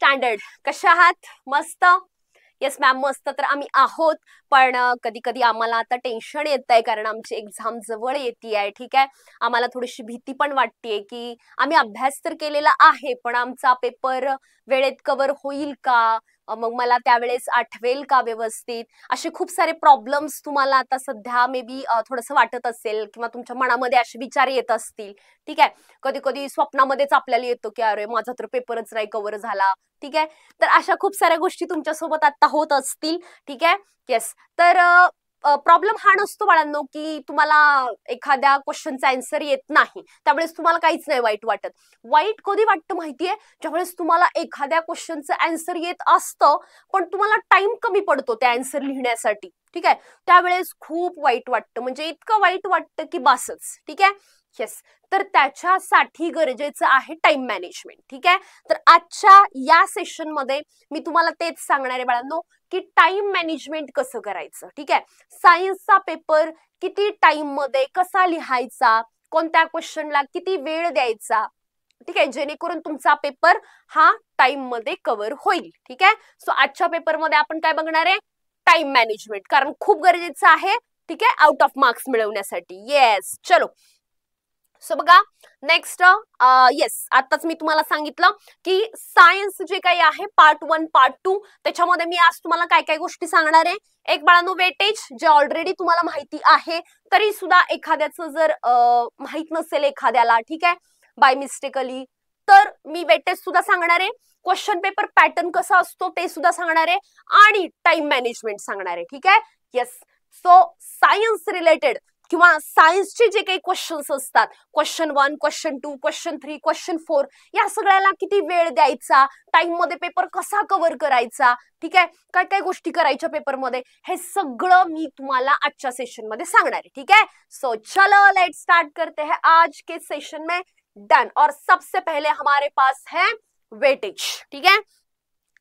Standard. कशा आहात? मस्त. येस मॅम, मस्त तर आम्ही आहोत. पण कधी कधी आम्हाला आता टेन्शन येत आहे, कारण आमची एक्झाम जवळ येते आहे. ठीक आहे, आम्हाला थोडीशी भीती पण वाटतेय की आम्ही अभ्यास तर केलेला आहे, पण आमचा पेपर वेळेत कव्हर होईल का, मग मला त्यावेळेस आठवेल का व्यवस्थित. असे खूप सारे प्रॉब्लेम्स तुम्हाला आता सध्या मे बी थोडंसं वाटत असेल, किंवा तुमच्या मनामध्ये असे विचार येत असतील. ठीक आहे, कधी कधी स्वप्नामध्येच आपल्याला येतो की अरे माझा तर पेपरच नाही कव्हर झाला. ठीक आहे, तर अशा खूप साऱ्या गोष्टी तुमच्यासोबत आता होत असतील. ठीक आहे, येस. तर प्रॉब्लेम हा नसतो बाळांनो की तुम्हाला एखाद्या क्वेश्चनचा आन्सर येत नाही, त्यावेळेस तुम्हाला काहीच नाही वाईट वाटत. वाईट कधी वाटतं माहितीये, ज्यावेळेस तुम्हाला एखाद्या क्वेश्चनचं आन्सर येत असतं, पण तुम्हाला टाइम कमी पडतो त्या आन्सर लिहिण्यासाठी. ठीक आहे, त्यावेळेस खूप वाईट वाटतं, म्हणजे इतकं वाईट वाटतं की बासच. ठीक आहे, येस. तर त्याच्यासाठी गरजेचं आहे टाइम मॅनेजमेंट. ठीक आहे, तर आजच्या या सेशन मध्ये मी तुम्हाला तेच सांगणार आहे बाळांनो की टाइम मॅनेजमेंट कसं करायचं. ठीक आहे, सायन्सचा पेपर किती टाइम मध्ये कसा लिहायचा, कोणत्या क्वेश्चनला किती वेळ द्यायचा. ठीक आहे, जेणेकरून तुमचा पेपर हा टाइम मध्ये कव्हर होईल. ठीक आहे, सो आजच्या पेपरमध्ये आपण काय बघणार आहे, टाइम मॅनेजमेंट, कारण खूप गरजेचं आहे. ठीक आहे, आउट ऑफ मार्क्स मिळवण्यासाठी. येस, चलो. सो बघा, नेक्स्ट येस, आताच मी तुम्हाला सांगितलं की सायन्स जे काही आहे पार्ट 1 पार्ट 2, त्याच्यामध्ये मी आज तुम्हाला काय काय गोष्टी सांगणार आहे. एक बाळांनो वेटेज, जे ऑलरेडी तुम्हाला माहिती आहे, तरी सुद्धा एखाद्याचं जर माहित नसेल एखाद्याला, ठीक आहे, बाय मिस्टेकली, तर मी वेटेज सुद्धा सांगणार आहे. क्वेश्चन पेपर पॅटर्न कसा असतो ते सुद्धा सांगणार आहे, आणि टाइम मॅनेजमेंट सांगणार आहे. ठीक आहे, येस. सो सायन्स रिलेटेड किंवा सायन्सचे जे काही क्वेश्चन्स असतात, क्वेश्चन 1, क्वेश्चन 2, क्वेश्चन 3, क्वेश्चन 4, या सगळ्याला किती वेळ द्यायचा, टाइम मध्ये पेपर कसा कव्हर करायचा, ठीक आहे, काय काय गोष्टी करायच्या पेपरमध्ये, हे सगळं मी तुम्हाला आजच्या सेशन मध्ये सांगणार आहे. ठीक आहे, सो चलो लेट स्टार्ट करते हैं आज के सेशन में. डन. और सबसे पहले हमारे पास है वेटेज. ठीक है,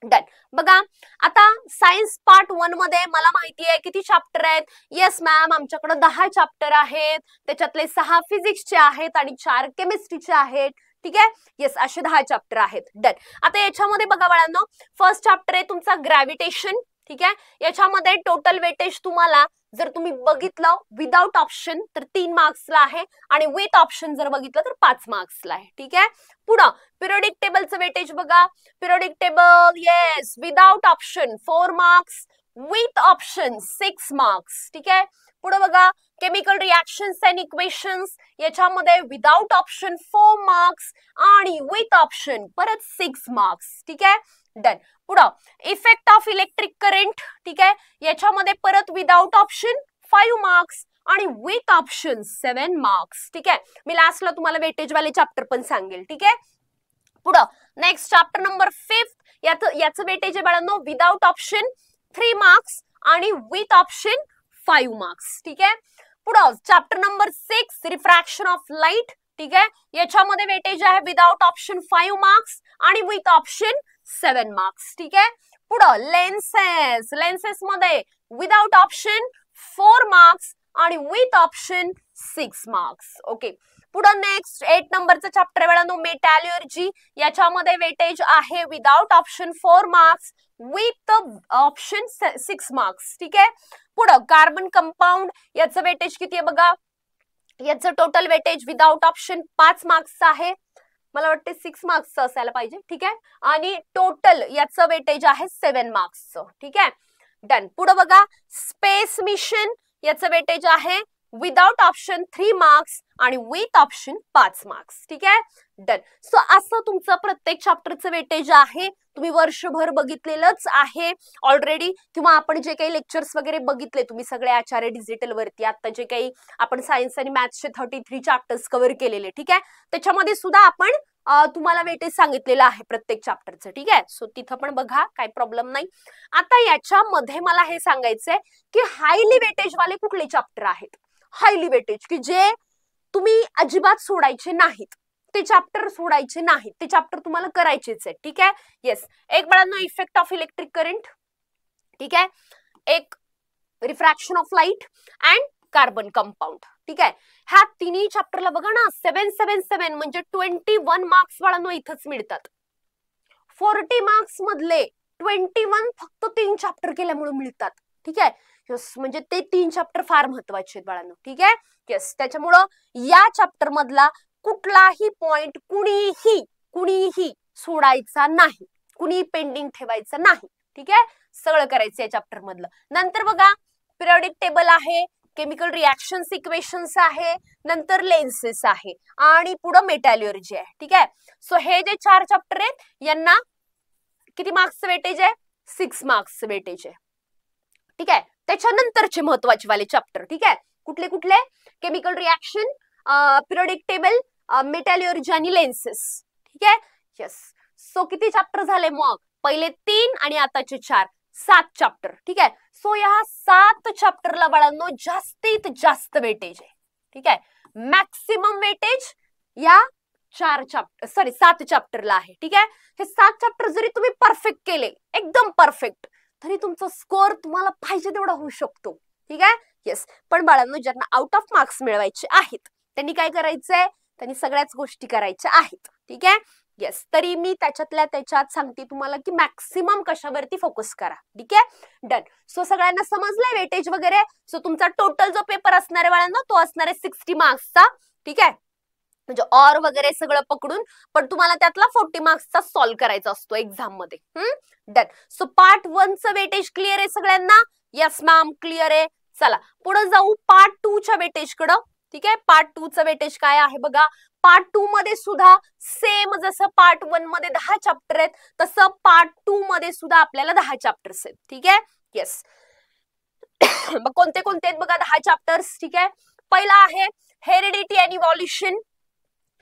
डन. बघा, आता सायन्स पार्ट 1 मध्ये मला माहिती आहे किती चॅप्टर आहेत. येस मॅम, आमच्याकडे 10 चॅप्टर आहेत, त्याच्यातले 6 फिजिक्सचे आहेत आणि 4 केमिस्ट्रीचे आहेत. ठीक आहे, येस, असे 10 चॅप्टर आहेत. डन. आता याच्यामध्ये बघा बाळांनो, फर्स्ट चॅप्टर आहे तुमचा ग्रॅव्हिटेशन. ठीक आहे, याच्यामध्ये टोटल वेटेज तुम्हाला जर तुम्ही बघितलं विदाउट ऑप्शन तर 3 मार्क्सला आहे, आणि विथ ऑप्शन जर बघितलं तर 5 मार्क्सला आहे. ठीक आहे, पुढं पिरियोडिक टेबलचं वेटेज बघा. Periodic table, yes, without option 4 marks, with option 6 marks. ठीक आहे, पुढे बघा केमिकल रिएक्शन्स अँड इक्वेशन्स, याच्यामध्ये विदाउट ऑप्शन 4 मार्क्स आणि विथ ऑप्शन परत 6 मार्क्स. ठीक आहे, डन. पुढं इफेक्ट ऑफ इलेक्ट्रिक करंट. ठीक आहे, याच्यामध्ये परत विदाउट ऑप्शन 5 मार्क्स आणि विथ ऑप्शन 7 मार्क्स. ठीक आहे, मी लास्टला तुम्हाला वेटेज वाले चॅप्टर पण सांगेल. ठीक आहे, पुढं नेक्स्ट चॅप्टर नंबर 5, याचं वेटेज आहे बाळांनो विदाउट ऑप्शन 3 मार्क्स आणि विथ ऑप्शन 5 मार्क्स. ठीक आहे, पुढं chapter number 6 refraction of light. ठीक आहे, याच्यामध्ये वेटेज आहे विदाउट ऑप्शन 5 मार्क्स आणि विथ ऑप्शन 7 मार्क्स. ठीक आहे, पुढं लेन्सेस, लेन्सेस मध्ये विदाउट ऑप्शन 4 मार्क्स आणि विथ ऑप्शन 6 मार्क्स. ओके, पुढं नेक्स्ट 8 नंबरचा चॅप्टर आहे बाळांनो मेटॅलर्जी, याच्यामध्ये वेटेज आहे without option 4 marks with option 6 marks. ठीक आहे, पुढं कार्बन कंपाऊंड, याचं वेटेज किती आहे बघा. याचं टोटल वेटेज विदाउट ऑप्शन 5 मार्क्सचं आहे, मला वाटते 6 मार्क्सचं असायला पाहिजे. ठीक आहे, आणि टोटल याचं वेटेज आहे 7 मार्क्सचं. ठीक आहे, डन. पुढे बघा स्पेस मिशन, याचं वेटेज आहे विदाउट ऑप्शन 3 मार्क्स आणि विथ ऑप्शन 5 मार्क्स. ठीक आहे, डन. सो असं तुमचं प्रत्येक चॅप्टरचं वेटेज आहे. तुम्ही वर्षभर बघितलेलंच आहे ऑलरेडी, किंवा आपण जे काही लेक्चर्स वगैरे बघितले तुम्ही सगळे आचार्य डिजिटल वरती, आता जे काही आपण सायन्स आणि मॅथ्सचे 33 चॅप्टर्स कव्हर केलेले. ठीक आहे, त्याच्यामध्ये सुद्धा आपण तुम्हाला वेटेज सांगितलेलं आहे प्रत्येक चॅप्टरचं. ठीक आहे, सो तिथं पण बघा, काही प्रॉब्लेम नाही. आता याच्यामध्ये मला हे सांगायचंय की हायली वेटेज वाले कुठले चॅप्टर आहेत. हायली वेटेज की जे तुम्ही अजिबात सोडायचे नाहीत, ते चॅप्टर सोडायचे नाहीत, ते चॅप्टर तुम्हाला करायचेच आहेत. ठीक आहे, येस. एक बाळांनो इफेक्ट ऑफ इलेक्ट्रिक करंट. ठीक आहे, एक refraction of light and carbon compound. ठीक आहे, ह्या तिन्ही चॅप्टरला बघा ना 777 म्हणजे 21 मार्क्स बाळांनो इथंच मिळतात. 40 मार्क्स मधले 21 फक्त 3 चॅप्टर केल्यामुळे मिळतात. ठीक आहे. यस, म्हणजे ते 3 चॅप्टर फार महत्वाचे आहेत बाळांनो. ठीक आहे. यस, त्याच्यामुळं या चॅप्टर मधला कुठलाही पॉइंट कुणीही सोडायचा नाही, कुणी पेंडिंग ठेवायचं नाही. ठीक आहे. सगळं करायचं या चॅप्टर मधलं. नंतर बघा पिरियोडिक टेबल आहे, केमिकल रिएक्शन्स इक्वेशन्स आहे, नंतर लेन्सेस आहे आणि पुढे मेटॅलर्जी आहे. ठीक आहे. सो हे जे 4 चॅप्टर आहेत यांना किती मार्क्सचं वेटेज आहे? 6 मार्क्सचं वेटेज आहे. ठीक आहे. त्याच्यानंतरचे महत्वाचे वाले चॅप्टर. ठीक आहे. कुठले कुठले? केमिकल रिएक्शन, पिरियोडिक टेबल, मेटॅलर्जी आणि लेन्सेस. ठीक आहे. यस. सो किती चॅप्टर झाले मग? पहिले 3 आणि आताचे 4, 7 चॅप्टर. ठीक आहे. सो या 7 चॅप्टरला बाळांनो जास्तीत जास्त वेटेज आहे. ठीक आहे. मॅक्सिमम वेटेज या 7 चॅप्टरला आहे. ठीक आहे. हे 7 चॅप्टर जरी तुम्ही परफेक्ट केले, एकदम परफेक्ट, तरी तुमचा स्कोअर तुम्हाला पाहिजे तेवढा होऊ शकतो. ठीक आहे. येस. पण बाळांनो ज्यांना आउट ऑफ मार्क्स मिळवायचे आहेत त्यांनी काय करायचंय? त्यांनी सगळ्याच गोष्टी करायच्या आहेत. ठीक आहे. येस. तरी मी त्याच्यात सांगते तुम्हाला की मॅक्सिमम कशावरती फोकस करा. ठीक आहे. डन. सो सगळ्यांना समजलंय वेटेज वगैरे. सो तुमचा टोटल जो पेपर असणार आहे बाळांनो तो असणार आहे 60 मार्क्सचा. ठीक आहे. म्हणजे ऑर वगैरे सगळं पकडून, पण तुम्हाला त्यातला 40 मार्क्सचा सॉल्व्ह करायचा असतो एक्झाम मध्ये. डन. सो पार्ट 1चं वेटेज क्लिअर आहे सगळ्यांना? यस मॅम, क्लिअर आहे. चला पुढे जाऊ पार्ट 2च्या वेटेज कडं. ठीक आहे. पार्ट 2चं वेटेज काय आहे बघा. पार्ट 2 मध्ये सुद्धा सेम जसं पार्ट 1 मध्ये 10 चॅप्टर आहेत तसं पार्ट 2 मध्ये सुद्धा आपल्याला 10 चॅप्टर्स आहेत. ठीक आहे. येस. मग कोणते कोणते आहेत बघा 10 चॅप्टर्स. ठीक आहे. पहिला आहे हेरिडिटी अँड इव्हॉल्युशन.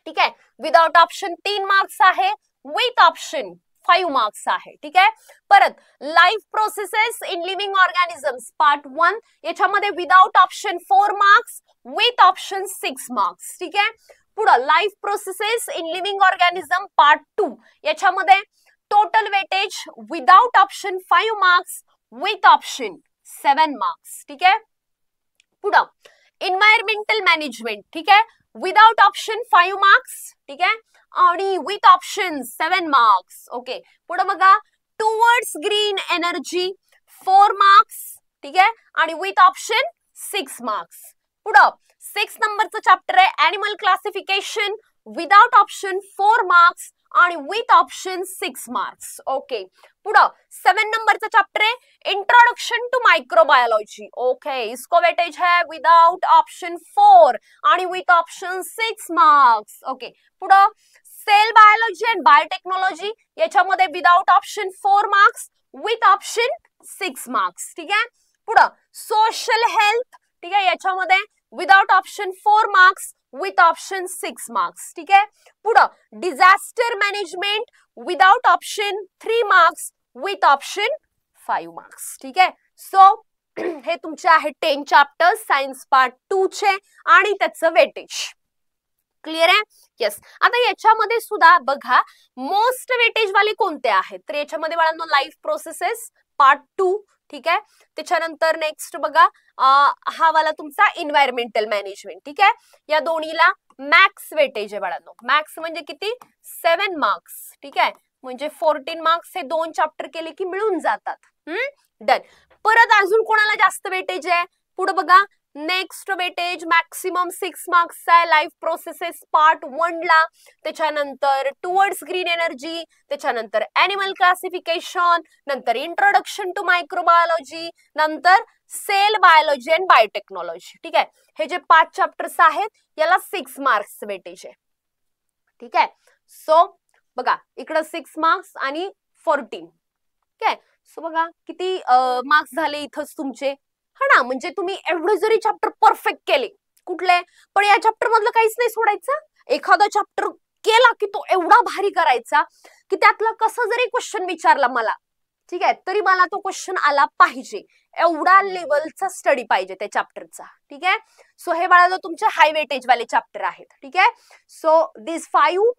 ठीक आहे. विदाउट ऑप्शन 3 मार्क्स आहे, विथ ऑप्शन 5 मार्क्स आहे. ठीक आहे. परत life processes in living organisms part 1 याच्यामध्ये without option 4 marks, with option 6 marks. ठीक आहे. पुढे life processes in living organism part 2 याच्यामध्ये total weightage without option 5 marks, with option 7 marks. ठीक आहे. पुढे एन्व्हायरमेंटल मॅनेजमेंट. ठीक आहे. Without option 5 marks. ठीक आहे. आणि विथ ऑप्शन 7 मार्क्स. ओके. पुढे बघा टुवर्ड्स ग्रीन एनर्जी 4 मार्क्स. ठीक आहे. आणि विथ ऑप्शन 6 मार्क्स. पुढे 6 नंबरचं चॅप्टर आहे animal classification without option 4 marks आणि विथ ऑप्शन 6 मार्क्स. ओके. पुढे 7 नंबरचा चॅप्टर आहे इंट्रोडक्शन टू माइक्रोबायोलॉजी. ओके. इसको वेटेज है विदाउट ऑप्शन 4 आणि विथ ऑप्शन 6 मार्क्स. ओके. पुढे सेल बायोलॉजी अँड बायोटेक्नॉलॉजी याच्यामध्ये without option 4 marks, with option 6 marks. ठीक आहे. पुढे सोशल हेल्थ. ठीक आहे. याच्यामध्ये without option 4 marks, with option 6 marks. ठीक आहे. पुढे disaster management without option 3 marks, with option 5 marks. ठीक आहे. सो हे तुमचे आहे 10 चॅप्टर्स सायन्स पार्ट 2 चे आणि त्याचं वेटेज. क्लिअर आहे? येस. आता याच्यामध्ये सुद्धा बघा मोस्ट वेटेज वाले कोणते आहेत तर याच्यामध्ये बाळांनो लाईफ प्रोसेसेस पार्ट 2. ठीक आहे. त्याच्यानंतर नेक्स्ट बघा हा वाला तुमचा एन्व्हायरमेंटल मॅनेजमेंट. ठीक आहे. या दोन्हीला मॅक्स वेटेज आहे बाळांनो. मॅक्स म्हणजे किती? 7 मार्क्स. ठीक आहे. म्हणजे 14 मार्क्स हे 2 चॅप्टर केले की मिळून जातात. डन. परत अजून कोणाला जास्त वेटेज आहे? पुढे बघा नेक्स्ट वेटेज मॅक्सिमम 6 मार्क्स आहे लाईफ प्रोसेसेस पार्ट 1 ला. त्याच्यानंतर टुवर्ड्स ग्रीन एनर्जी, त्याच्यानंतर ॲनिमल क्लासिफिकेशन, नंतर इंट्रोडक्शन टू मायक्रोबायोलॉजी, नंतर सेल बायोलॉजी अँड बायोटेक्नॉलॉजी. ठीक आहे. हे जे 5 चॅप्टर्स आहेत याला 6 मार्क्स वेटेज आहे. ठीक आहे. सो बघा इकडे 6 मार्क्स आणि 14. ठीक आहे. सो बघा किती मार्क्स झाले इथंच तुमचे. हा ना. म्हणजे तुम्ही एवढे जरी चॅप्टर परफेक्ट केले कुठले पण या चॅप्टर मधलं काहीच नाही सोडायचं. एखादा चॅप्टर केला की तो एवढा भारी करायचा की त्यातला कसं जरी क्वेश्चन विचारला मला, ठीक आहे, तरी मला तो क्वेश्चन आला पाहिजे. एवढा लेवलचा स्टडी पाहिजे त्या चॅप्टरचा. ठीक आहे. सो हे बाळाला तुमचे हाय वेटेज वाले चॅप्टर आहेत. ठीक आहे. सो दिस 5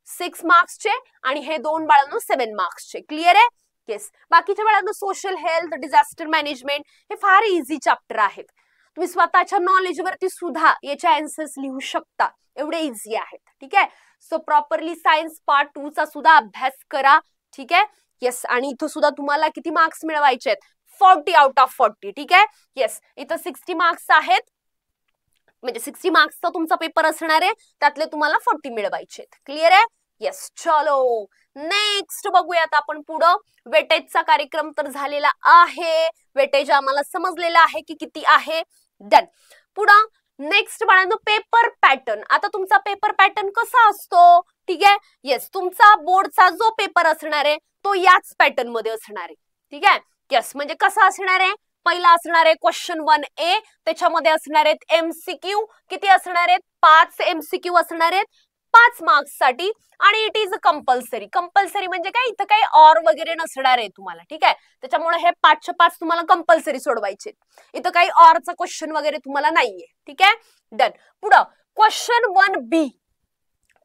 6 मार्क्सचे आणि हे 2 बाळांनो 7 मार्क्सचे. क्लिअर आहे? येस. बाकीच्या वेळांना सोशल हेल्थ, डिझास्टर मॅनेजमेंट हे फार इझी चॅप्टर आहेत. तुम्ही स्वतःच्या नॉलेज वरती सुद्धा याचे आन्सर्स लिहू शकता. एवढे इझी आहेत. ठीक आहे. सो प्रॉपरली सायन्स पार्ट 2 चा सुद्धा अभ्यास करा. ठीक आहे. येस, आणि इथं सुद्धा तुम्हाला किती मार्क्स मिळवायचे आहेत? 40 आउट ऑफ 40. ठीक आहे. येस, इथं 60 मार्क्स आहेत, म्हणजे 60 मार्क्सचा तुमचा पेपर असणार आहे, त्यातले तुम्हाला 40 मिळवायचे. क्लिअर आहे? येस. चलो नेक्स्ट बघूयात आपण पुढं. वेटेजचा कार्यक्रम तर झालेला आहे, वेटेज आम्हाला समजलेलं आहे की किती आहे. डन. पुढं नेक्स्ट बाळांनो, पेपर पॅटर्न. आता तुमचा पेपर पॅटर्न कसा असतो? ठीक आहे. येस, तुमचा बोर्डचा जो पेपर असणार आहे तो याच पॅटर्न मध्ये असणार आहे. ठीक आहे. येस, म्हणजे कसा असणार आहे? पहिला असणार आहे क्वेश्चन 1A, त्याच्यामध्ये असणार आहेत MCQ. किती असणार आहेत? 5 MCQ असणार आहेत 5 मार्क्स साठी, आणि इट इज कंपल्सरी. कंपल्सरी म्हणजे काय? इथं काही ऑर वगैरे नसणार आहे तुम्हाला. ठीक आहे. त्याच्यामुळे हे 5च्या 5 तुम्हाला कंपल्सरी सोडवायचे. इथं काही ऑरचा क्वेश्चन वगैरे तुम्हाला नाहीये. ठीक आहे. डन. पुढं क्वेश्चन 1B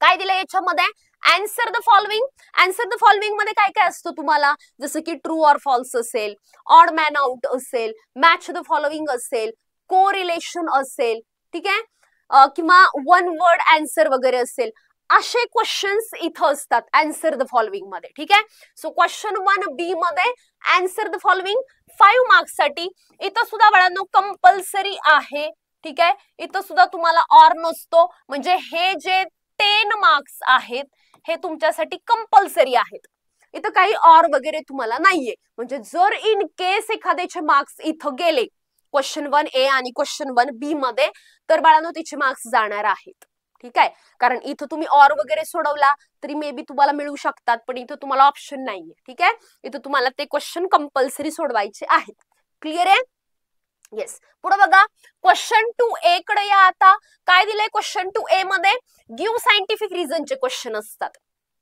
काय दिलं याच्यामध्ये? Answer the following. Answer the following मध्ये काय काय असतं तुम्हाला? जसं की ट्रू ऑर फॉल्स असेल, ऑड मॅन आउट असेल, मॅच द फॉलोइंग असेल, को रिलेशन असेल. ठीक आहे. किंवा वन वर्ड आन्सर वगैरे असेल, असे क्वेश्चन्स इथं असतात आन्सर द फॉलोइंग मध्ये. ठीक आहे. सो क्वेश्चन 1B मध्ये आन्सर द फॉलोइंग 5 मार्क्स साठी. इथं सुद्धा बाळांनो कंपल्सरी आहे. ठीक आहे. इथं सुद्धा तुम्हाला ऑर नसतो, म्हणजे हे जे 10 मार्क्स आहेत हे तुमच्यासाठी कंपल्सरी आहेत. इथं काही ऑर वगैरे तुम्हाला नाहीये. म्हणजे जर इन केस एखाद्याचे मार्क्स इथं गेले क्वेश्चन 1A आणि क्वेश्चन 1B मध्ये, तर बाळांनो तिचे मार्क्स जाणार आहेत. ठीक आहे. कारण इथं तुम्ही ऑर वगैरे सोडवला तरी मे बी तुम्हाला मिळू शकतात, पण इथं तुम्हाला ऑप्शन नाहीये. ठीक आहे. इथं तुम्हाला ते क्वेश्चन कंपल्सरी सोडवायचे आहेत. क्लिअर आहे? येस. पुढे बघा क्वेश्चन 2A कडे या. आता काय दिलंय क्वेश्चन 2A मध्ये? गिव्ह सायंटिफिक रिझनचे क्वेश्चन असतात.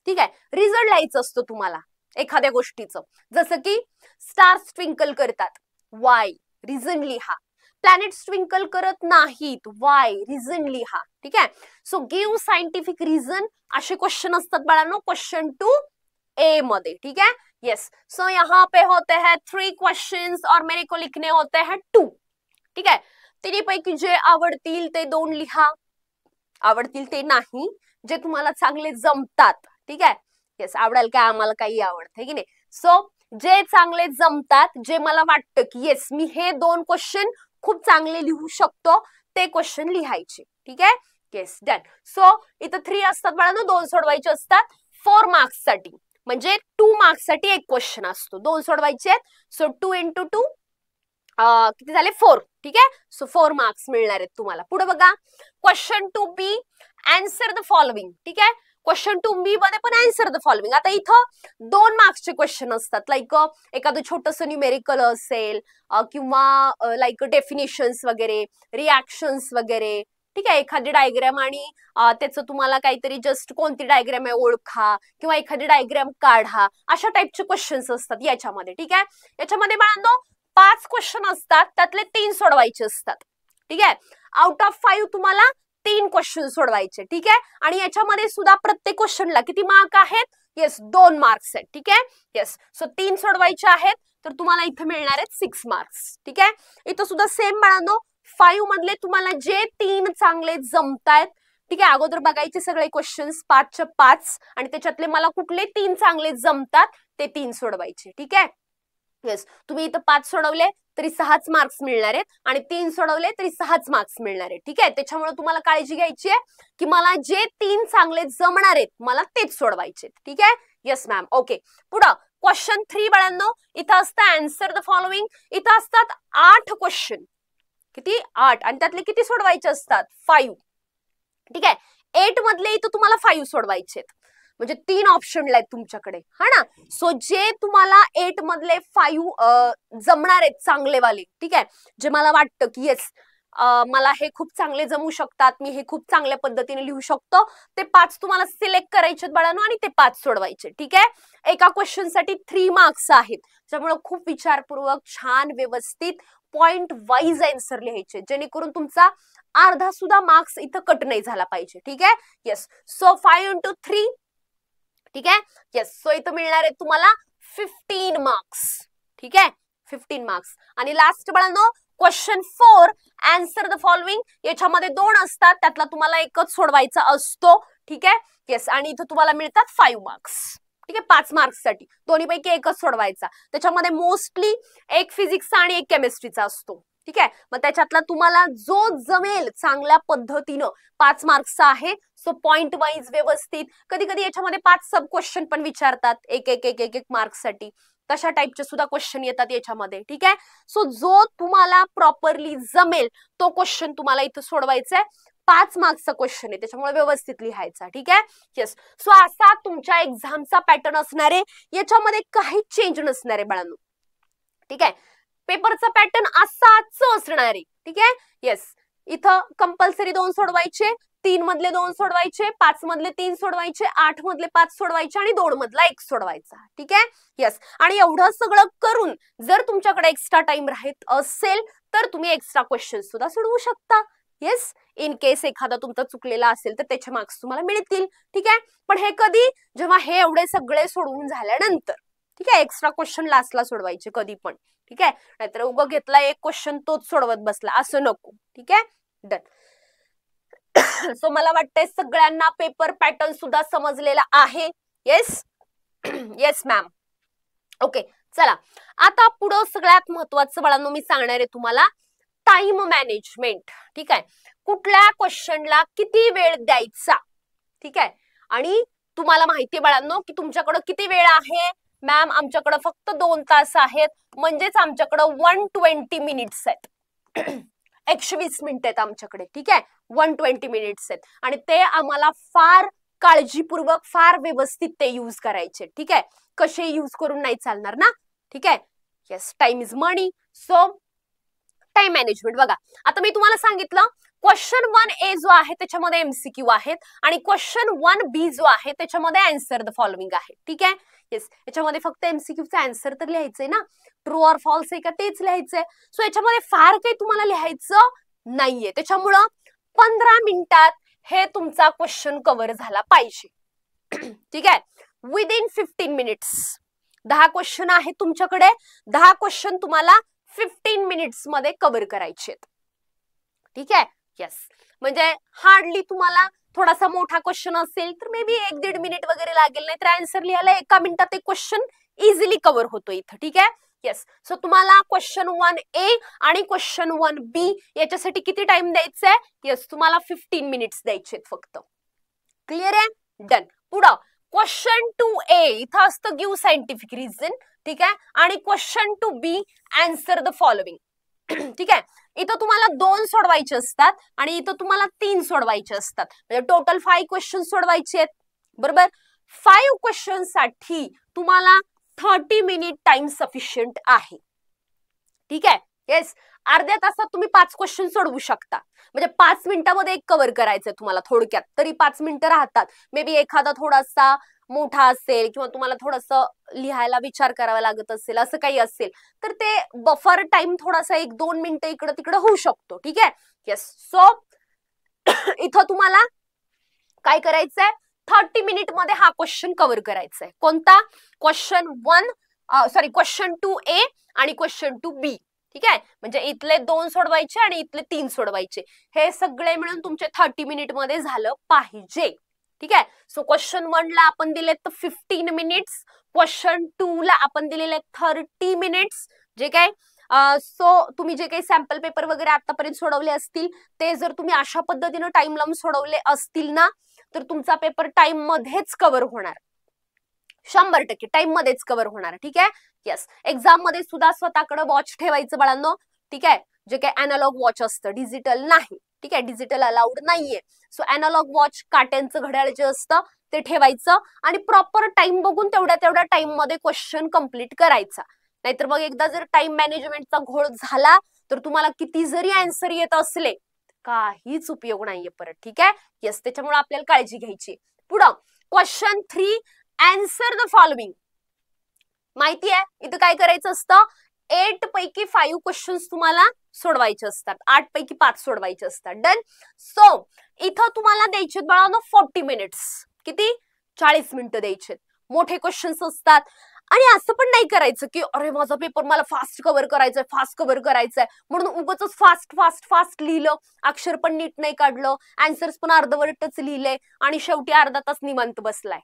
ठीक आहे. रिझन लिहायचं असतं तुम्हाला एखाद्या गोष्टीचं, जसं की स्टार्स ट्विंकल करतात, वाय, रिझन लिहा. प्लॅनेट्स ट्विंकल करत नाहीत, वाय, रिझन लिहा. ठीक आहे. सो गिव्ह सायंटिफिक रिझन असे क्वेश्चन असतात बाळांनो क्वेश्चन 2A मध्ये. ठीक है. यस. सो यहाँ पे होते हैं 3 क्वेश्चंस और मेरे को लिखने होते हैं 2. ठीक आहे. तिन्हीपैकी जे आवडतील ते 2 लिहा, आवडतील ते नाही, जे तुम्हाला चांगले जमतात. ठीक आहे. येस, आवडेल काय? आम्हाला काही आवडतं की नाही. सो जे चांगले जमतात, जे मला वाटतं की येस मी हे 2 क्वेश्चन खूप चांगले लिहू शकतो, ते क्वेश्चन लिहायचे. ठीक आहे. येस. डन. सो इथं 3 असतात बाळांनो, 2 सोडवायचे असतात 4 मार्क्स साठी, म्हणजे 2 मार्क्स साठी एक क्वेश्चन असतो, 2 सोडवायचे आहेत. सो 2 into 2 किती झाले? 4. ठीक आहे. सो 4 मार्क्स मिळणार आहेत तुम्हाला. पुढे बघा question 2B answer the following. ठीक आहे. क्वेश्चन 2B मध्ये पण आन्सर द फॉलोइंग. आता इथं 2 मार्क्सचे क्वेश्चन असतात, लाईक एखादं छोटंसं न्यूमेरिकल असेल किंवा लाईक डेफिनेशन्स वगैरे, रिॲक्शन्स वगैरे. ठीक आहे. एखादी डायग्राम आणि त्याचं तुम्हाला काहीतरी जस्ट कोणती डायग्राम आहे ओळखा, किंवा एखादी डायग्राम काढा, अशा टाईपचे क्वेश्चन्स असतात याच्यामध्ये. ठीक आहे. याच्यामध्ये बाळांनो 5 क्वेश्चन असतात, त्यातले 3 सोडवायचे असतात. ठीक आहे. आउट ऑफ 5 तुम्हाला 3 क्वेश्चन सोडवायचे. ठीक आहे. आणि याच्यामध्ये सुद्धा प्रत्येक क्वेश्चनला किती मार्क आहेत? येस, 2 मार्क्स आहेत. ठीक आहे. येस. सो 3 सोडवायचे आहेत, तर तुम्हाला इथे मिळणार आहेत 6 मार्क्स. ठीक आहे. इथं सुद्धा सेम बाळांनो 5 मधले तुम्हाला जे 3 चांगले जमतायत, ठीक आहे, अगोदर बघायचे सगळे क्वेश्चन्स 5च्या 5, आणि त्याच्यातले मला कुठले 3 चांगले जमतात ते 3 सोडवायचे. ठीक आहे. येस, तुम्ही इथं 5 सोडवले तरी 6च मार्क्स मिळणार आहेत, आणि 3 सोडवले तरी 6च मार्क्स मिळणार आहेत. ठीक आहे. त्याच्यामुळे तुम्हाला काळजी घ्यायची आहे की मला जे 3 चांगले जमणार आहेत मला तेच सोडवायचे. ठीक आहे. Yes ma'am. ओके. पुढं क्वेश्चन 3 बाळांनो, इथं असतं आन्सर द फॉलोइंग. इथं असतात 8 क्वेश्चन. किती? 8. आणि त्यातले किती सोडवायचे असतात? 5. ठीक आहे. 8 मधले इथं तुम्हाला 5 सोडवायचे आहेत, म्हणजे 3 ऑप्शन आहेत तुमच्याकडे, हा ना. सो जे तुम्हाला 8 मधले 5 जमणार आहेत चांगलेवाले, ठीक आहे, जे मला वाटतं की येस मला हे खूप चांगले जमू शकतात, मी हे खूप चांगल्या पद्धतीने लिहू शकतो, ते 5 तुम्हाला सिलेक्ट करायचे बाळांनो, आणि ते 5 सोडवायचे. ठीक आहे. एका क्वेश्चन साठी 3 मार्क्स आहेत, त्यामुळे खूप विचारपूर्वक छान व्यवस्थित पॉइंट वाईज आन्सर लिहायचे, जेणेकरून तुमचा अर्धा सुद्धा मार्क्स इथं कट नाही झाला पाहिजे. ठीक आहे. येस. So 5 into 3. ठीक आहे. येस. सो इथं मिळणार आहे तुम्हाला 15 मार्क्स. ठीक आहे. 15 मार्क्स. आणि लास्ट बाळांनो क्वेश्चन 4 आन्सर द फॉलोइंग. याच्यामध्ये 2 असतात, त्यातला तुम्हाला एकच सोडवायचा असतो. ठीक आहे. येस. आणि इथं तुम्हाला मिळतात 5 मार्क्स. ठीक आहे, 5 मार्क्ससाठी दोन्हीपैकी एकच सोडवायचा. त्याच्यामध्ये मोस्टली एक फिजिक्सचा आणि एक केमिस्ट्रीचा असतो. ठीक आहे, मग त्याच्यातला तुम्हाला जो जमेल चांगल्या पद्धतीनं 5 मार्क्सचा आहे. सो पॉइंट वाईज व्यवस्थित, कधी कधी याच्यामध्ये 5 सब क्वेश्चन पण विचारतात एक एक एक एक एक मार्क्ससाठी, तशा टाईपचे सुद्धा क्वेश्चन येतात याच्यामध्ये. ठीक आहे, सो जो तुम्हाला प्रॉपरली जमेल तो क्वेश्चन तुम्हाला इथं सोडवायचा आहे. 5 मार्क्सचा क्वेश्चन आहे, त्याच्यामुळे व्यवस्थित लिहायचा. ठीक आहे, येस. सो असा तुमच्या एक्झामचा पॅटर्न असणार आहे, याच्यामध्ये काही चेंज नसणार आहे बाळांनो. ठीक आहे, पेपरचा पॅटर्न असाच असणार आहे. ठीक आहे, येस. इथं कंपल्सरी 2 सोडवायचे, 3 मधले 2 सोडवायचे, 5 मधले 3 सोडवायचे, 8 मधले 5 सोडवायचे आणि 2 मधला 1 सोडवायचा. ठीक आहे, येस. आणि एवढं सगळं करून जर तुमच्याकडे एक्स्ट्रा टाइम राहत असेल तर तुम्ही एक्स्ट्रा क्वेश्चन सुद्धा सोडवू शकता. येस, इन केस एखादा तुमचा चुकलेला असेल तर त्याचे मार्क्स तुम्हाला मिळतील. ठीक आहे, पण हे कधी, जेव्हा हे एवढे सगळे सोडवून झाल्यानंतर. ठीक आहे, एक्स्ट्रा क्वेश्चन लास्टला सोडवायचे कधी पण. ठीक आहे, नाहीतर उगा घेतला एक क्वेश्चन तोच सोडवत बसला, असं नको. ठीक आहे, डन. सो मला वाटतंय सगळ्यांना पेपर पॅटर्न सुद्धा समजलेला आहे. Yes, yes ma'am. ओके, चला आता पुढं सगळ्यात महत्वाचं बाळांनो मी सांगणार आहे तुम्हाला टाइम मॅनेजमेंट. ठीक आहे, कुठल्या क्वेश्चनला किती वेळ द्यायचा. ठीक आहे, आणि तुम्हाला माहिती आहे बाळांनो की तुमच्याकडे किती वेळ आहे. मॅम आमच्याकडे फक्त 2 तास आहेत, म्हणजेच आमच्याकडे 120 मिनिट्स आहेत. 120 मिनिट आहेत आमच्याकडे. ठीक आहे, 120 मिनिट्स आहेत आणि ते आम्हाला फार काळजीपूर्वक फार व्यवस्थित ते यूज करायचे. ठीक आहे, कसे यूज करून नाही चालणार ना. ठीक आहे, yes. Time is money. So time management बघा, आता मी तुम्हाला सांगितलं क्वेश्चन 1A जो आहे त्याच्यामध्ये एमसीक्यू आहेत आणि क्वेश्चन 1B जो आहे त्याच्यामध्ये आन्सर द फॉलोइंग आहे. ठीक आहे, येस. याच्यामध्ये फक्त एमसीक्यूचा आन्सर तर लिहायचंय ना, ट्रू ऑर फॉल्स आहे का तेच लिहायचंय. सो याच्यामध्ये फार काही तुम्हाला लिहायचं नाहीये, त्याच्यामुळं 15 मिनिटात हे तुमचा क्वेश्चन कव्हर झाला पाहिजे. ठीक आहे, विदिन 15 मिनिट्स 10 क्वेश्चन आहेत तुमच्याकडे, 10 क्वेश्चन तुम्हाला 15 मिनिट्स मध्ये कव्हर करायचे. ठीक आहे, येस. म्हणजे हार्डली तुम्हाला थोडासा मोठा क्वेश्चन असेल तर मे बी 1-1.5 मिनिट वगैरे लागेल, नाही तर आन्सर लिहायला 1 मिनिटात एक क्वेश्चन इझिली कव्हर होतो इथं. ठीक आहे, येस. सो तुम्हाला क्वेश्चन 1A आणि क्वेश्चन 1B याच्यासाठी किती टाइम द्यायचा आहे. येस, तुम्हाला 15 मिनिट्स द्यायचे फक्त. क्लिअर आहे, डन. पुढं क्वेश्चन 2A इथं असतं गिव्ह सायंटिफिक रिझन. ठीक आहे, आणि question 2B answer the following. ठीक आहे, इथं तुम्हाला 2 सोडवायचे असतात आणि इथं तुम्हाला 3 सोडवायचे असतात, म्हणजे टोटल 5 क्वेश्चन सोडवायचे आहेत. बरोबर, 5 क्वेश्चन साठी तुम्हाला 30 मिनिट टाइम सफिशियंट आहे. ठीक आहे, येस. अर्ध्या तासात तुम्ही 5 क्वेश्चन सोडवू शकता, म्हणजे 5 मिनिटामध्ये एक कव्हर करायचंय तुम्हाला थोडक्यात, तरी 5 मिनिटं राहतात. मे बी एखादा थोडासा मोठा असेल किंवा तुम्हाला थोडंसं लिहायला विचार करावा लागत असेल, असं काही असेल तर ते बफर टाइम थोडासा 1-2 मिनिटं इकडं तिकडं होऊ शकतो. ठीक आहे, येस. सो इथं तुम्हाला काय करायचंय, 30 मिनिट मध्ये हा क्वेश्चन कव्हर करायचा आहे. कोणता, क्वेश्चन 2A आणि क्वेश्चन 2B. ठीक आहे, म्हणजे इथले 2 सोडवायचे आणि इथले 3 सोडवायचे, हे सगळे मिळून तुमचे 30 मिनिट मध्ये झालं पाहिजे. ठीक आहे, सो क्वेश्चन 1 ला आपण दिले 15 मिनिट्स, क्वेश्चन 2 ला आपण दिलेले 30 मिनिट्स. जे काय सो तुम्ही जे काही सॅम्पल पेपर वगैरे आतापर्यंत सोडवले असतील ते जर तुम्ही अशा पद्धतीने टाइम लावून सोडवले असतील ना तर तुमचा पेपर टाइम मध्येच कव्हर होणार, 100% टाइम मध्येच कव्हर होणार. ठीक आहे, येस. एक्झाम मध्ये सुद्धा स्वतःकडे वॉच ठेवायचं बाळांनो. ठीक आहे, जे काही अॅनालॉग वॉच असतं, डिजिटल नाही. ठीक आहे, डिजिटल अलाउड नाहीये. सो अॅनालॉग वॉच, काट्यांचं घड्याळ जे असतं ते ठेवायचं आणि प्रॉपर टाइम बघून तेवढ्या टाइम मध्ये क्वेश्चन कम्प्लीट करायचा. नाहीतर मग एकदा जर टाइम मॅनेजमेंटचा घोळ झाला तर तुम्हाला किती जरी आन्सर येत असले काहीच उपयोग नाहीये परत. ठीक आहे, येस. त्याच्यामुळे आपल्याला काळजी घ्यायची. पुढं क्वेश्चन 3 आन्सर द फॉलोइंग. माहिती आहे इथं काय करायचं असतं, 8 पैकी 5 क्वेश्चन्स तुम्हाला सोडवायचे असतात, 8 पैकी 5 सोडवायचे असतात. डन. सो इथं तुम्हाला द्यायचे बाळांनो 40 मिनिट्स. किती, 40 मिनिटं द्यायचे. मोठे क्वेश्चन्स असतात आणि असं पण नाही करायचं की अरे माझा पेपर मला फास्ट कव्हर करायचंय, फास्ट कव्हर करायचंय म्हणून उगाचच फास्ट फास्ट फास्ट लिहिलं, अक्षर पण नीट नाही काढलं, आन्सर्स पण अर्धवटच लिहिले आणि शेवटी अर्धा तास निवांत बसलाय.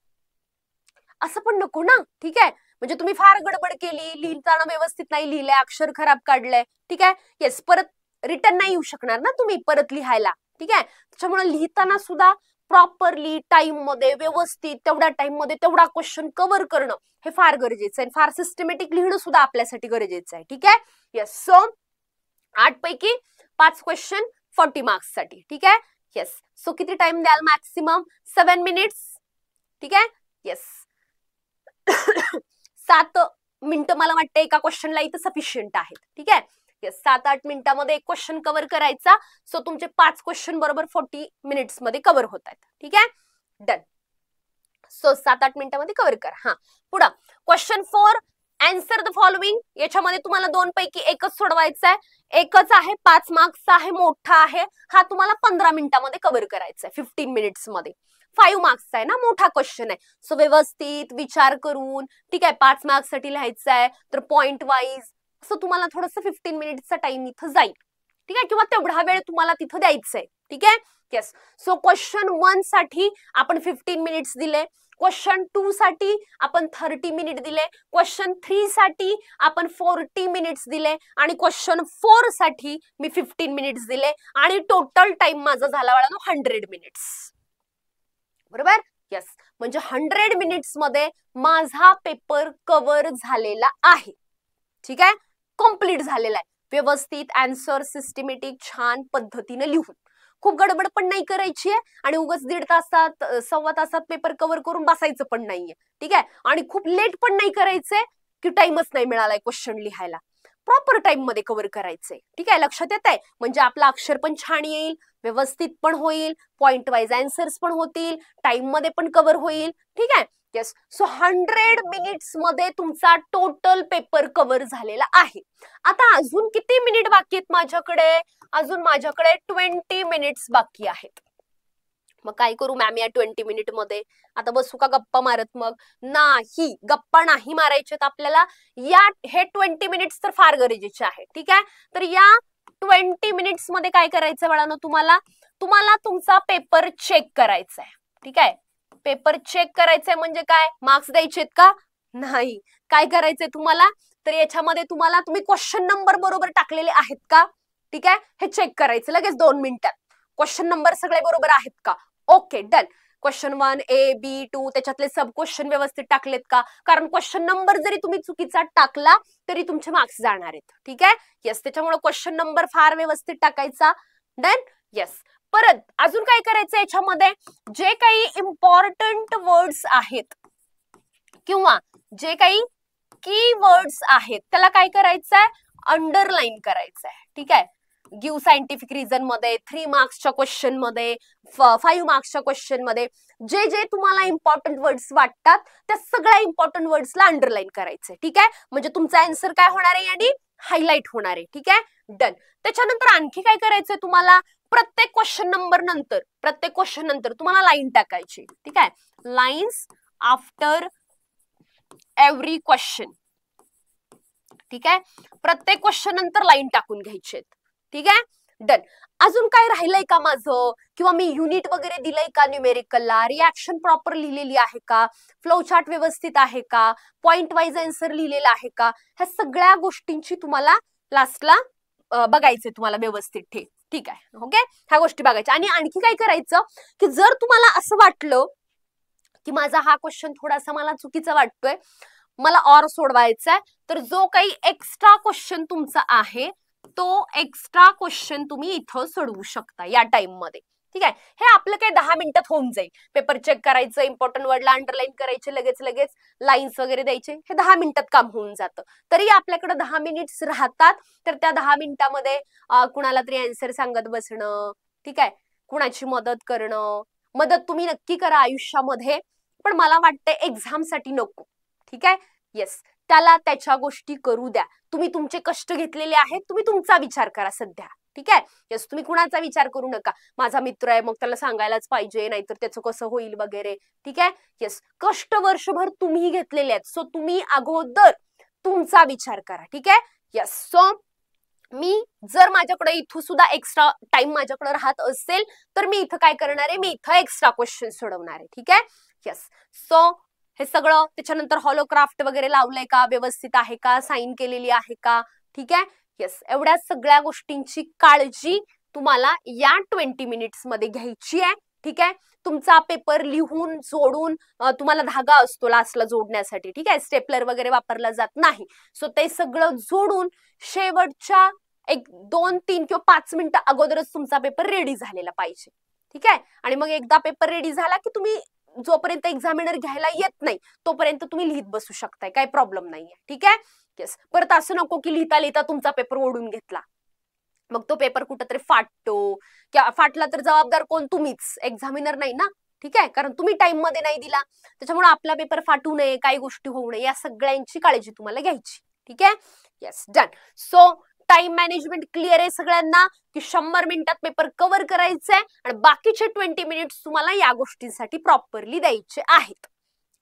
असं पण नको ना, ठीक आहे. म्हणजे तुम्ही फार गडबड केली, लिहिताना व्यवस्थित नाही लिहिलंय, अक्षर खराब काढलंय, ठीक आहे. येस, परत रिटर्न नाही येऊ शकणार ना तुम्ही परत लिहायला, ठीक आहे. त्याच्यामुळे लिहिताना सुद्धा प्रॉपरली टाइम मध्ये व्यवस्थित तेवढ्या टाइम मध्ये तेवढा क्वेश्चन कव्हर करणं हे फार गरजेचं आहे. फार सिस्टमॅटिक लिहिणं सुद्धा आपल्यासाठी गरजेचं आहे, ठीक आहे. येस, सो 8 पैकी 5 क्वेश्चन 40 मार्क्स साठी, ठीक आहे. येस, सो किती टाइम द्याल? मॅक्सिमम 7 मिनिट्स, ठीक आहे. येस 7 मिनिटं मला वाटतं एका क्वेश्चनला इथं सफिशियंट आहेत, ठीक आहे. येस, 7-8 मिनिटांमध्ये एक क्वेश्चन कव्हर करायचा. सो तुमचे 5 क्वेश्चन बरोबर 40 मिनिट्स मध्ये कव्हर होत आहेत, ठीक आहे. डन. सो 7-8 मिनिटांमध्ये कव्हर करा. हा, पुढं क्वेश्चन 4, आन्सर द फॉलोइंग. याच्यामध्ये तुम्हाला 2 पैकी एकच सोडवायचा आहे. एकच आहे, 5 मार्क्सचा आहे, मोठा आहे. हा तुम्हाला 15 मिनिटांमध्ये कव्हर करायचा आहे, 15 मिनिट्स मध्ये. 5 मार्क्सचा आहे ना, मोठा क्वेश्चन आहे. सो व्यवस्थित विचार करून, ठीक आहे, 5 मार्क्स साठी लिहायचं आहे तर पॉइंट वाईज असं तुम्हाला थोडंसं 15 मिनिट्सचा टाइम इथं जाईल, ठीक आहे, किंवा तेवढा वेळ तुम्हाला तिथं द्यायचा आहे, ठीक आहे. येस, सो क्वेश्चन 1 साठी आपण 15 मिनिट्स दिले, क्वेश्चन 2 साठी आपण 30 मिनिट दिले, क्वेश्चन 3 साठी आपण 40 मिनिट्स दिले आणि क्वेश्चन 4 साठी मी 15 मिनिट्स दिले आणि टोटल टाइम माझा झाला वाला 100 मिनिट्स, बरोबर. येस, म्हणजे 100 मिनिट्स मध्ये माझा पेपर कव्हर झालेला आहे, ठीक आहे, कम्प्लीट झालेला आहे. व्यवस्थित आन्सर सिस्टमॅटिक छान पद्धतीने लिहून, खूप गडबड पण नाही करायची आहे आणि उगाच 1.5 तासात 1.25 तासात पेपर कव्हर करून बसायचं पण नाहीये, ठीक आहे. आणि खूप लेट पण नाही करायचंय की टाइमच नाही मिळालाय क्वेश्चन लिहायला. प्रॉपर टाइम मध्ये कव्हर करायचंय, ठीक आहे. लक्षात येत आहे? म्हणजे आपलं अक्षर पण छान येईल, व्यवस्थित पण होईल, पॉइंट वाईज आन्सर्स पण होतील, टाइम मध्ये पण कव्हर होईल, ठीक आहे. येस, सो 100 मिनिट्स मध्ये तुमचा टोटल पेपर कव्हर झालेला आहे. आता अजून किती मिनिट बाकी आहेत माझ्याकडे? अजून माझ्याकडे 20 मिनिट्स बाकी आहेत. मग काय करू मॅम या 20 मिनिट मध्ये? आता बसू का गप्पा मारत? मग नाही, गप्पा नाही मारायच्यात आपल्याला. हे 20 मिनिट्स तर फार गरजेचे आहे, ठीक आहे. तर या 20 मिनिट्स मध्ये काय करायचं बाळांनो? तुम्हाला तुमचा पेपर चेक करायचा आहे, ठीक आहे. पेपर चेक करायचंय म्हणजे काय? मार्क्स द्यायचेत का? नाही. काय करायचंय तुम्हाला? तर याच्यामध्ये तुम्ही क्वेश्चन नंबर बरोबर टाकलेले आहेत का, ठीक आहे, हे चेक करायचं लगेच 2 मिनिटात. क्वेश्चन नंबर सगळे बरोबर आहेत का? Okay, done. Question 1 A B 2 त्याच्यातले सब क्वेश्चन व्यवस्थित टाकलेत का? कारण क्वेश्चन नंबर जरी तुम्ही चुकीचा टाकला तरी तुमचे मार्क्स जाणार आहेत, ठीक आहे. येस, त्याच्यामुळे क्वेश्चन नंबर फार व्यवस्थित टाकायचा. डन. येस, परत अजून काय करायचं याच्यामध्ये? जे काही इम्पॉर्टंट वर्ड्स आहेत किंवा जे काही की वर्ड्स आहेत त्याला काय करायचंय? अंडरलाईन करायचंय, ठीक आहे. गिव्ह सायंटिफिक रिझन मध्ये, 3 मार्क्सच्या क्वेश्चन मध्ये, 5 मार्क्सच्या क्वेश्चन मध्ये जे जे तुम्हाला इम्पॉर्टंट वर्ड्स वाटतात त्या सगळ्या इम्पॉर्टंट वर्ड्सला अंडरलाईन करायचंय, ठीक आहे. म्हणजे तुमचा आन्सर काय होणार आहे? आणि हायलाइट होणार आहे, ठीक आहे. डन. त्याच्यानंतर आणखी काय करायचंय तुम्हाला? प्रत्येक क्वेश्चन नंतर तुम्हाला लाईन टाकायची, ठीक आहे. लाईन्स आफ्टर एव्हरी क्वेश्चन, ठीक आहे. प्रत्येक क्वेश्चन नंतर लाईन टाकून घ्यायचे, ठीक आहे. डन. अजून काय राहिलंय का माझं? किंवा मी युनिट वगैरे दिलंय का न्यूमेरिकलला? रिॲक्शन प्रॉपर लिहिलेली आहे का? फ्लो चार्ट व्यवस्थित आहे का? पॉइंट वाईज आन्सर लिहिलेला आहे का? ह्या सगळ्या गोष्टींची तुम्हाला लास्टला बघायचे, तुम्हाला व्यवस्थित, ठीक आहे. ओके, ह्या गोष्टी बघायच्या. आणि आणखी काय करायचं की जर तुम्हाला असं वाटलं की माझा हा क्वेश्चन थोडासा मला चुकीचा वाटतोय, मला ऑर सोडवायचा आहे, तर जो काही एक्स्ट्रा क्वेश्चन तुमचा आहे तो एक्स्ट्रा क्वेश्चन तुम्ही इथं सोडवू शकता या टाइम मध्ये, ठीक आहे. हे आपलं काही 10 मिनिटात होऊन जाईल. पेपर चेक करायचं, इम्पॉर्टंट वर्डला अंडरलाईन करायचे, लगेच लाईन्स वगैरे द्यायचे, हे 10 मिनिटात काम होऊन जातं. तरी आपल्याकडे 10 मिनिट्स राहतात. तर त्या 10 मिनिटामध्ये कुणाला तरी आन्सर सांगत बसणं, ठीक आहे, कुणाची मदत करणं. मदत तुम्ही नक्की करा आयुष्यामध्ये, पण मला वाटतं एक्झाम साठी नको, ठीक आहे. येस, त्याला त्याच्या गोष्टी करू द्या. तुम्ही तुमचे कष्ट घेतलेले आहेत, तुम्ही तुमचा विचार करा सध्या, ठीक आहे. येस, तुम्ही कुणाचा विचार करू नका. माझा मित्र आहे मग त्याला सांगायलाच पाहिजे, नाहीतर त्याचं कसं होईल वगैरे, ठीक आहे. येस, कष्ट वर्षभर तुम्ही घेतलेले आहेत, सो तुम्ही अगोदर तुमचा विचार करा, ठीक आहे. येस, सो मी जर माझ्याकडे इथं सुद्धा एक्स्ट्रा टाइम माझ्याकडे राहत असेल तर मी इथं काय करणार आहे? मी इथं एक्स्ट्रा क्वेश्चन सोडवणार आहे, ठीक आहे. येस, सो हे सगळं, त्याच्यानंतर हॉलोक्राफ्ट वगैरे लावलंय का, व्यवस्थित आहे का, साईन केलेली आहे का, ठीक आहे. येस, एवढ्या सगळ्या गोष्टींची काळजी तुम्हाला या 20 मिनिट्स मध्ये घ्यायची आहे, ठीक आहे. तुमचा पेपर लिहून जोडून तुम्हाला धागा असतो लास्टला जोडण्यासाठी, ठीक आहे, स्टेपलर वगैरे वापरला जात नाही. सो ते सगळं जोडून शेवटच्या 1-2-3 किंवा 5 मिनिटं अगोदरच तुमचा पेपर रेडी झालेला पाहिजे, ठीक आहे. आणि मग एकदा पेपर रेडी झाला की तुम्ही जोपर्यंत एक्झामिनर घ्यायला येत नाही तोपर्यंत तुम्ही लिहित बसू शकताय, काही प्रॉब्लेम नाहीये, ठीक आहे. येस, परत असं नको की लिहिता लिहिता तुमचा पेपर ओढून घेतला, मग तो पेपर कुठेतरी फाटतो, किंवा फाटला तर जबाबदार कोण, तुम्हीच, एक्झामिनर नाही ना, ठीक आहे, कारण तुम्ही टाइम मध्ये नाही दिला. त्याच्यामुळे आपला पेपर फाटू नये, काही गोष्टी होऊ नये, या सगळ्यांची काळजी तुम्हाला घ्यायची, ठीक आहे. Yes, done. So time management clear आहे सगळ्यांना की 100 मिनिटात पेपर कव्हर करायचंय आणि बाकीचे 20 मिनिट्स तुम्हाला या गोष्टींसाठी प्रॉपरली द्यायचे आहेत.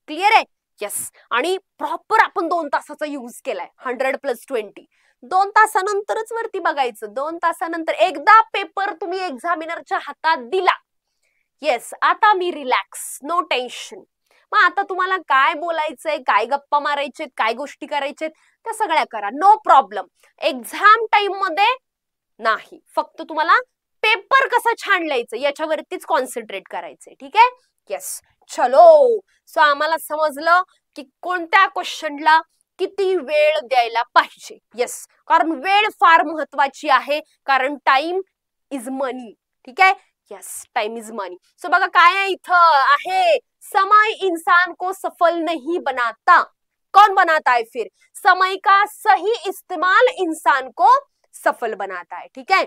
क्लिअर आहे. येस, आणि प्रॉपर आपण 2 तासाचा यूज केलाय, 100+20. 2 तासानंतरच वरती बघायचं, 2 तासानंतर एकदा पेपर तुम्ही एक्झामिनरच्या हातात दिला, येस, आता मी रिलॅक्स, नो टेन्शन. मग आता तुम्हाला काय बोलायचंय, काय गप्पा मारायचेत, काय गोष्टी करायचेत, त्या सगळ्या करा, नो प्रॉब्लेम. एक्झाम टाइम मध्ये नाही, फक्त तुम्हाला पेपर कसा छान लिहायचं याच्यावरतीच कॉन्सन्ट्रेट करायचंय, ठीक आहे. येस, चलो. सो आम्हाला समजलं की कोणत्या क्वेश्चनला किती वेळ द्यायला पाहिजे. येस, कारण वेळ फार महत्वाची आहे, कारण टाइम इज मनी, ठीक आहे. Yes, time is money. So बघा काय आहे इथं आहे, समय इंसान को सफल नहीं बनाता, कौन बनाता है फिर, समय का सही इस्तेमाल इंसान को सफल बनाता है, ठीक आहे.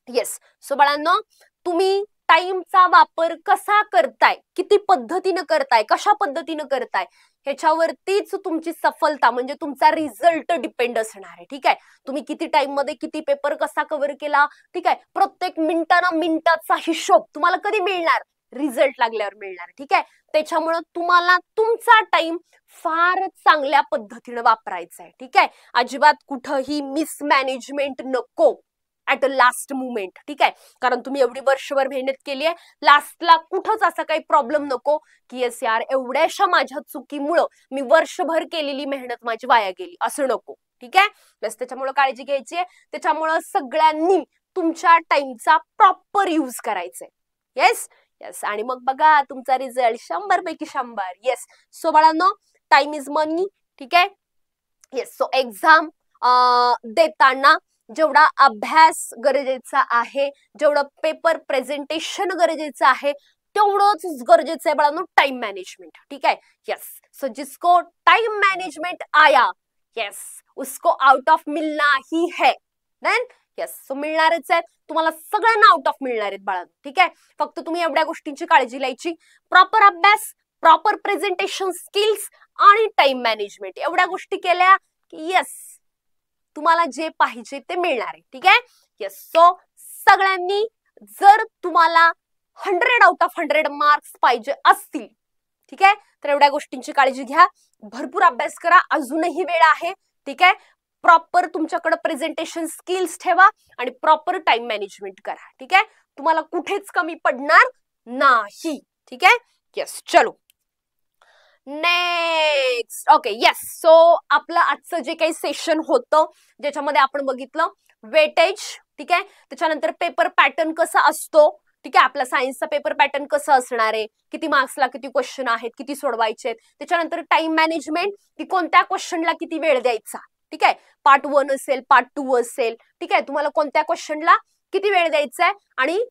येस, सो बाळांनो, तुम्ही टाइमचा वापर कसा करताय, किती पद्धतीने करताय, कशा पद्धतीने करताय, ह्याच्यावरतीच तुमची सफलता म्हणजे तुमचा रिझल्ट डिपेंड असणार आहे, ठीक आहे. तुम्ही किती टाइम मध्ये किती पेपर कसा कव्हर केला, ठीक आहे, प्रत्येक मिनिटाचा हिशोब तुम्हाला कधी मिळणार, रिझल्ट लागल्यावर मिळणार, ठीक आहे. त्याच्यामुळे तुम्हाला तुमचा टाइम फार चांगल्या पद्धतीने वापरायचा आहे, ठीक आहे. अजिबात कुठंही मिसमॅनेजमेंट नको ऍट अ लास्ट मुमेंट, ठीक आहे. कारण तुम्ही एवढी वर्षभर मेहनत केली आहे, लास्टला कुठंच असा काही प्रॉब्लेम नको की येस यार एवढ्याशा माझ्या चुकीमुळं मी वर्षभर केलेली मेहनत माझी वाया गेली, असं नको, ठीक आहे. बस त्याच्यामुळे काळजी घ्यायची आहे. त्याच्यामुळे सगळ्यांनी तुमच्या टाइमचा प्रॉपर यूज करायचंय. येस येस, आणि मग बघा तुमचा रिझल्ट 100 पैकी 100. येस, सो बाळांनो, टाइम इज मनी, ठीक आहे. येस, सो एक्झाम देताना जेवढा अभ्यास गरजेचा आहे, जेवढं पेपर प्रेझेंटेशन गरजेचं आहे, तेवढंच गरजेचं आहे बाळांनो टाइम मॅनेजमेंट, ठीक आहे. यस, सो जिसको टाइम मैनेजमेंट आया, यस, उसको आउट ऑफ मिलना ही है. देन यस, सो मिळणारच आहे तुम्हाला, सगळ्यांना आउट ऑफ मिळणार आहेत बाळांनो, ठीक आहे. फक्त तुम्ही एवढ्या गोष्टींची काळजी घ्यायची, प्रॉपर अभ्यास, प्रॉपर प्रेझेंटेशन स्किल्स आणि टाइम मॅनेजमेंट, एवढ्या गोष्टी केल्या की यस तुम्हाला जे पाहिजे ते मिळणार आहे, ठीक आहे. यस, सो सगळ्यांनी जर तुम्हाला 100 आउट ऑफ 100 मार्क्स पाहिजे असतील, ठीक आहे, तर एवढ्या गोष्टींची काळजी घ्या, भरपूर अभ्यास करा, अजूनही वेळ आहे, ठीक आहे. प्रॉपर तुमच्याकडे प्रेझेंटेशन स्किल्स ठेवा आणि प्रॉपर टाइम मॅनेजमेंट करा, ठीक आहे. तुम्हाला कुठेच कमी पडणार नाही, ठीक आहे. यस, चलो नेक्स्ट. ओके, येस, सो आपलं आजचं जे काही सेशन होतं ज्याच्यामध्ये आपण बघितलं वेटेज, ठीक आहे, त्याच्यानंतर पेपर पॅटर्न कसा असतो, ठीक आहे, आपला सायन्सचा पेपर पॅटर्न कसं असणार आहे, किती मार्क्सला किती क्वेश्चन आहेत, किती सोडवायचे, त्याच्यानंतर टाइम मॅनेजमेंट की कोणत्या क्वेश्चनला किती वेळ द्यायचा, ठीक आहे, पार्ट 1 असेल, पार्ट 2 असेल, ठीक आहे, तुम्हाला कोणत्या क्वेश्चनला किती वेळ द्यायचा आहे, आणि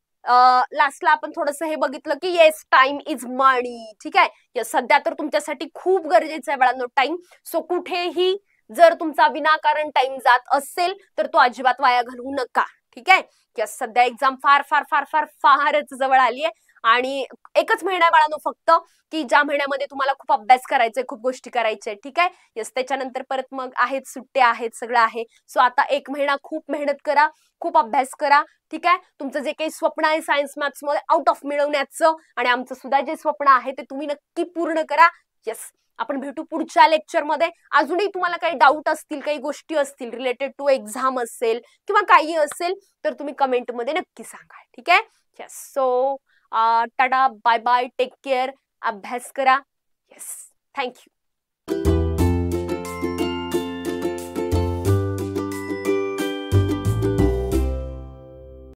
लास्टला आपण थोडंसं हे बघितलं की येस टाइम इज मनी, ठीक आहे. यस, सध्या तर तुमच्यासाठी खूप गरजेचं आहे बाळांनो टाइम. सो कुठेही जर तुमचा विनाकारण टाइम जात असेल तर तो अजिबात वाया घालवू नका, ठीक आहे. यस, सध्या एक्झाम फार फार फार फार फारच जवळ आली आहे आणि एकच महिना बाळांनो फक्त, की ज्या महिन्यामध्ये तुम्हाला खूप अभ्यास करायचा आहे, खूप गोष्टी करायच्या आहेत, ठीक आहे. यस, त्याच्यानंतर परत मग आहेत सुट्ट्या आहेत, सगळं आहे. सो आता 1 महिना खूप मेहनत करा, खूप अभ्यास करा, ठीक आहे. तुमचं जे काही स्वप्न आहे सायन्स मॅथ्स मध्ये आउट ऑफ मिळवण्याचं आणि आमचं सुद्धा जे स्वप्न आहे ते तुम्ही नक्की पूर्ण करा. यस, आपण भेटू पुढच्या लेक्चर मध्ये. अजूनही तुम्हाला काही डाऊट असतील, काही गोष्टी असतील रिलेटेड टू एक्झाम असेल किंवा काही असेल तर तुम्ही कमेंट मध्ये नक्की सांगा, ठीक आहे. Yes, so tata, bye bye, take care, अभ्यास करा. येस. थँक्यू.